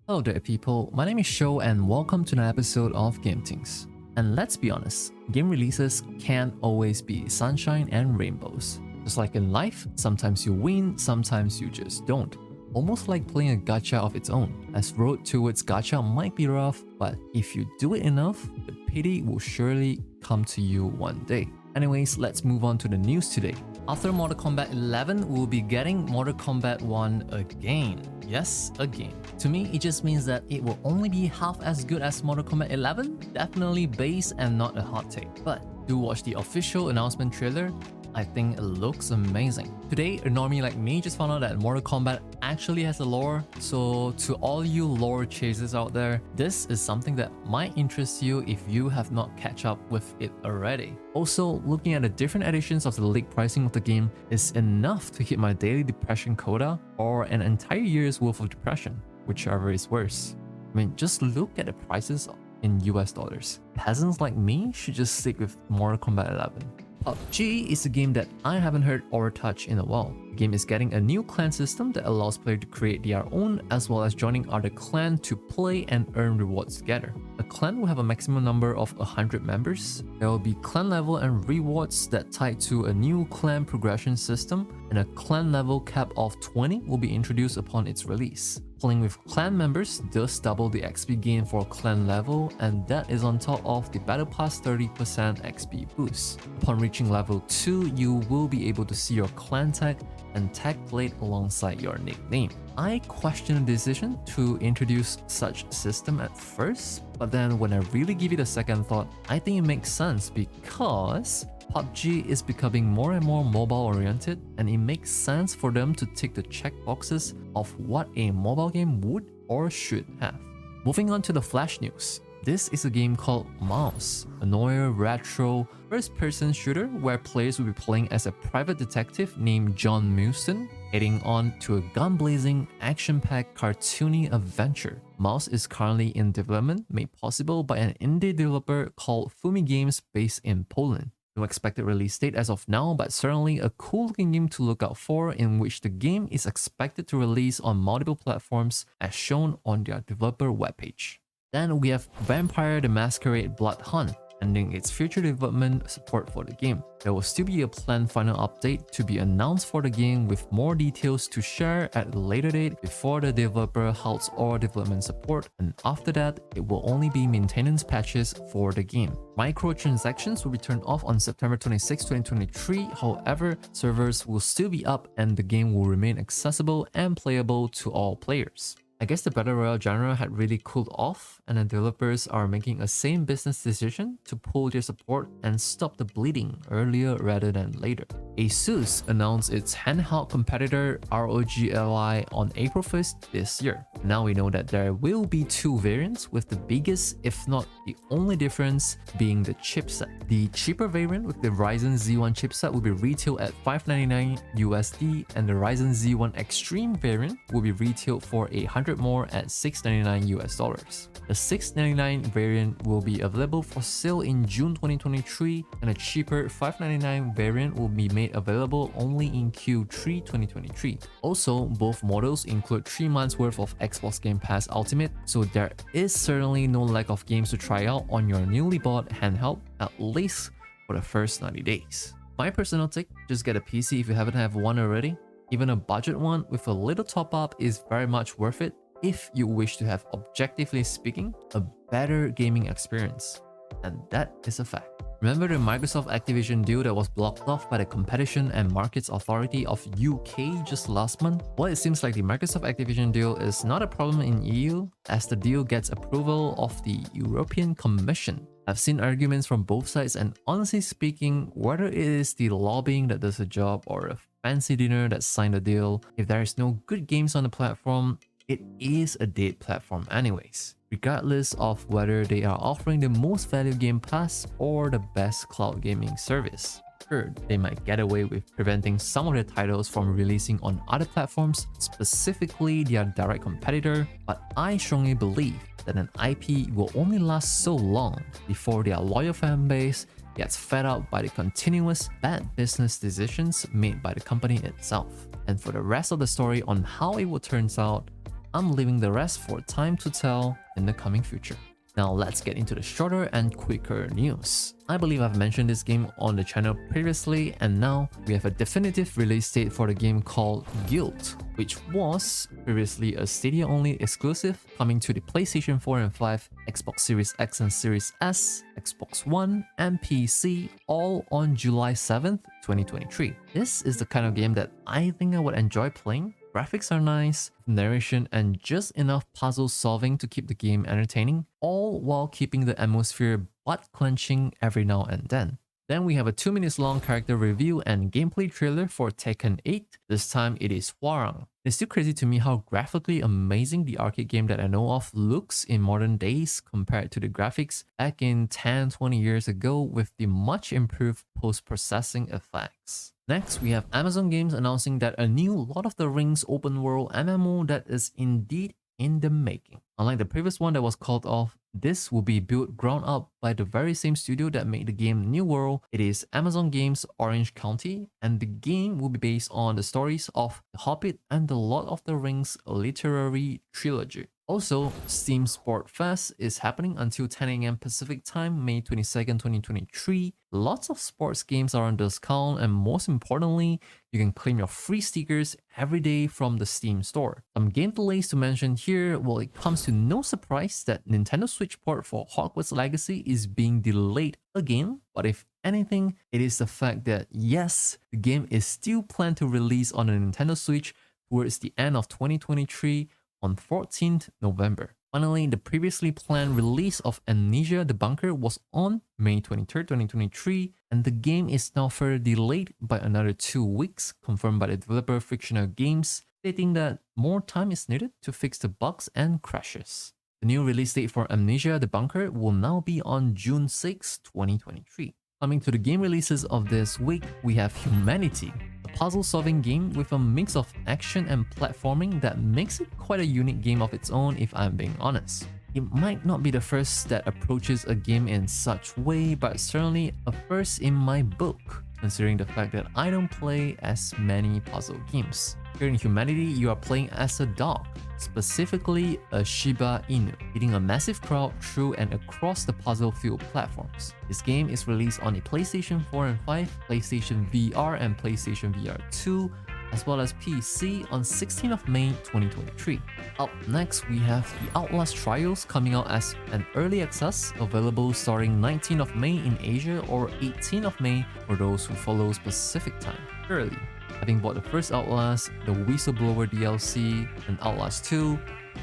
Hello there people, my name is Sho and welcome to an episode of Game Things. And let's be honest, game releases can't always be sunshine and rainbows. Just like in life, sometimes you win, sometimes you just don't. Almost like playing a gacha of its own, as road towards gacha might be rough, but if you do it enough, the pity will surely come to you one day. Anyways, let's move on to the news today. After Mortal Kombat 11, we'll be getting Mortal Kombat 1 again. Yes, again. To me, it just means that it will only be half as good as Mortal Kombat 11. Definitely base and not a hot take. But do watch the official announcement trailer. I think it looks amazing. Today, a normie like me just found out that Mortal Kombat actually has a lore. So to all you lore chasers out there, this is something that might interest you if you have not catch up with it already. Also, looking at the different editions of the league pricing of the game is enough to hit my daily depression quota or an entire year's worth of depression, whichever is worse. I mean, just look at the prices in US dollars. Peasants like me should just stick with Mortal Kombat 11. PUBG is a game that I haven't heard or touched in a while. The game is getting a new clan system that allows players to create their own as well as joining other clans to play and earn rewards together. A clan will have a maximum number of 100 members. There will be clan level and rewards that tie to a new clan progression system, and a clan level cap of 20 will be introduced upon its release. Playing with clan members does double the XP gain for clan level, and that is on top of the Battle Pass 30% XP boost. Upon reaching level 2, you will be able to see your clan tag and tag plate alongside your nickname. I questioned the decision to introduce such system at first, but then when I really give it a second thought, I think it makes sense because PUBG is becoming more and more mobile oriented, and it makes sense for them to tick the checkboxes of what a mobile game would or should have. Moving on to the Flash news. This is a game called Mouse, a noir retro first-person shooter where players will be playing as a private detective named John Mulston, heading on to a gun-blazing, action-packed, cartoony adventure. Mouse is currently in development, made possible by an indie developer called Fumi Games based in Poland. No expected release date as of now, but certainly a cool looking game to look out for, in which the game is expected to release on multiple platforms as shown on their developer webpage. Then we have Vampire the Masquerade Bloodhunt, ending its future development support for the game. There will still be a planned final update to be announced for the game with more details to share at a later date before the developer halts all development support, and after that, it will only be maintenance patches for the game. Microtransactions will be turned off on September 26, 2023, however, servers will still be up and the game will remain accessible and playable to all players. I guess the Battle Royale genre had really cooled off, and the developers are making a same business decision to pull their support and stop the bleeding earlier rather than later. Asus announced its handheld competitor ROG Ally on April 1st this year. Now we know that there will be two variants, with the biggest, if not the only difference, being the chipset. The cheaper variant with the Ryzen Z1 chipset will be retailed at $599 USD, and the Ryzen Z1 Extreme variant will be retailed for $100 more at $699 US dollars. The $699 variant will be available for sale in June 2023, and a cheaper $599 variant will be made available only in Q3 2023. Also, both models include 3 months worth of Xbox Game Pass Ultimate, so there is certainly no lack of games to try out on your newly bought handheld, at least for the first 90 days. My personal take, just get a PC if you haven't have one already. Even a budget one with a little top up is very much worth it if you wish to have, objectively speaking, a better gaming experience. And that is a fact. Remember the Microsoft Activision deal that was blocked off by the Competition and Markets Authority of UK just last month? Well, it seems like the Microsoft Activision deal is not a problem in EU, as the deal gets approval of the European Commission. I've seen arguments from both sides, and honestly speaking, whether it is the lobbying that does the job or a fancy dinner that signed the deal, if there is no good games on the platform, it is a dead platform anyways, regardless of whether they are offering the most value Game Pass or the best cloud gaming service. Sure, they might get away with preventing some of their titles from releasing on other platforms, specifically their direct competitor, but I strongly believe that an IP will only last so long before their loyal fanbase gets fed up by the continuous bad business decisions made by the company itself. And for the rest of the story on how it will turn out, I'm leaving the rest for time to tell in the coming future. Now let's get into the shorter and quicker news. I believe I've mentioned this game on the channel previously, and now we have a definitive release date for the game called Gylt, which was previously a Stadia-only exclusive coming to the PlayStation 4 and 5, Xbox Series X and Series S, Xbox One, and PC, all on July 7th, 2023. This is the kind of game that I think I would enjoy playing. Graphics are nice, narration and just enough puzzle solving to keep the game entertaining, all while keeping the atmosphere butt-clenching every now and then. Then we have a 2 minutes long character review and gameplay trailer for Tekken 8. This time it is Hwarang. It's still crazy to me how graphically amazing the arcade game that I know of looks in modern days compared to the graphics back in 10-20 years ago with the much improved post-processing effects. Next, we have Amazon Games announcing that a new Lord of the Rings open world MMO that is indeed in the making. Unlike the previous one that was called off, this will be built ground up by the very same studio that made the game New World. It is Amazon Games Orange County, and the game will be based on the stories of The Hobbit and the Lord of the Rings literary trilogy. Also, Steam Sport Fest is happening until 10 AM Pacific Time, May 22nd, 2023. Lots of sports games are on discount, and most importantly, you can claim your free stickers every day from the Steam store. Some game delays to mention here. Well, it comes to no surprise that Nintendo Switch port for Hogwarts Legacy is being delayed again, but if anything, it is the fact that yes, the game is still planned to release on the Nintendo Switch towards the end of 2023 on 14th November. Finally, the previously planned release of Amnesia: The Bunker was on May 23rd, 2023, and the game is now further delayed by another 2 weeks, confirmed by the developer Fictional Games, stating that more time is needed to fix the bugs and crashes. The new release date for Amnesia: The Bunker will now be on June 6, 2023. Coming to the game releases of this week, we have Humanity, a puzzle-solving game with a mix of action and platforming that makes it quite a unique game of its own if I'm being honest. It might not be the first that approaches a game in such way, but certainly a first in my book, considering the fact that I don't play as many puzzle games. Here in Humanity, you are playing as a dog, specifically a Shiba Inu, leading a massive crowd through and across the puzzle-filled platforms. This game is released on the PlayStation 4 and 5, PlayStation VR and PlayStation VR 2, as well as PC on 16th of May 2023. Up next, we have The Outlast Trials coming out as an early access, available starting 19th of May in Asia or 18th of May for those who follow Pacific time. Early. Having bought the first Outlast, the Whistleblower DLC, and Outlast 2,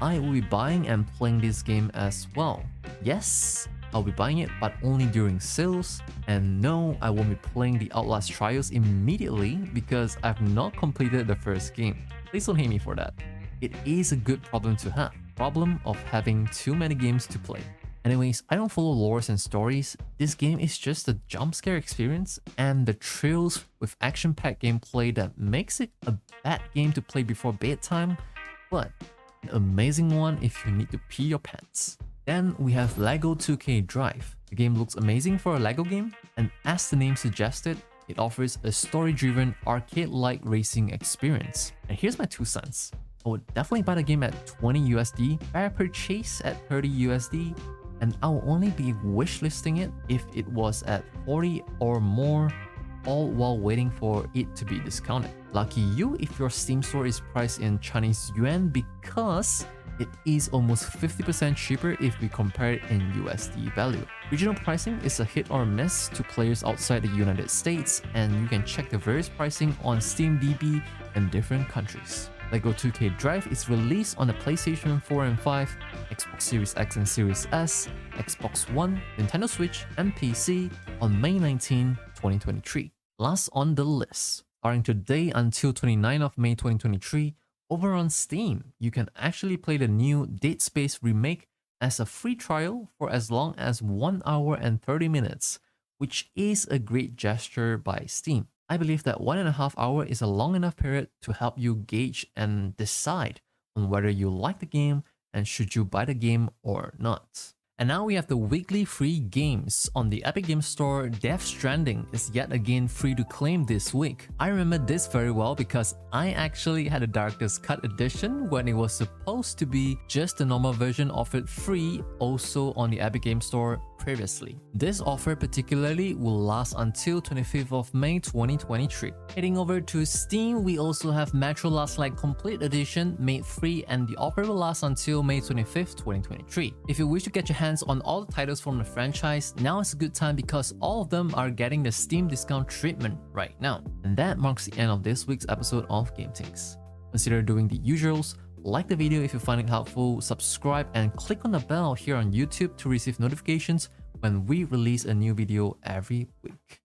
I will be buying and playing this game as well. Yes, I'll be buying it, but only during sales, and no, I won't be playing the Outlast Trials immediately because I've not completed the first game. Please don't hate me for that. It is a good problem to have. Problem of having too many games to play. Anyways, I don't follow lores and stories. This game is just a jump scare experience and the thrills with action-packed gameplay that makes it a bad game to play before bedtime, but an amazing one if you need to pee your pants. Then we have LEGO 2K Drive. The game looks amazing for a LEGO game, and as the name suggested, it offers a story-driven, arcade-like racing experience. And here's my 2 cents. I would definitely buy the game at 20 USD, fair purchase at 30 USD, and I'll only be wishlisting it if it was at 40 or more, all while waiting for it to be discounted. Lucky you if your Steam store is priced in Chinese yuan, because it is almost 50% cheaper if we compare it in USD value. Regional pricing is a hit or miss to players outside the United States, and you can check the various pricing on SteamDB in different countries. LEGO 2K Drive is released on the PlayStation 4 and 5, Xbox Series X and Series S, Xbox One, Nintendo Switch, and PC on May 19, 2023. Last on the list, starting today until 29th of May 2023, over on Steam, you can actually play the new Dead Space remake as a free trial for as long as 1 hour and 30 minutes, which is a great gesture by Steam. I believe that 1.5 hours is a long enough period to help you gauge and decide on whether you like the game and should you buy the game or not. And now we have the weekly free games. On the Epic Games Store, Death Stranding is yet again free to claim this week. I remember this very well because I actually had a Director's Cut edition when it was supposed to be just the normal version offered free also on the Epic Games Store previously. This offer particularly will last until 25th of May 2023. Heading over to Steam, we also have Metro Last Light Complete Edition made free, and the offer will last until May 25th, 2023. If you wish to get your hands on all the titles from the franchise, now is a good time because all of them are getting the Steam discount treatment right now. And that marks the end of this week's episode of Game Things. Consider doing the usuals. Like the video if you find it helpful, subscribe, and click on the bell here on YouTube to receive notifications when we release a new video every week.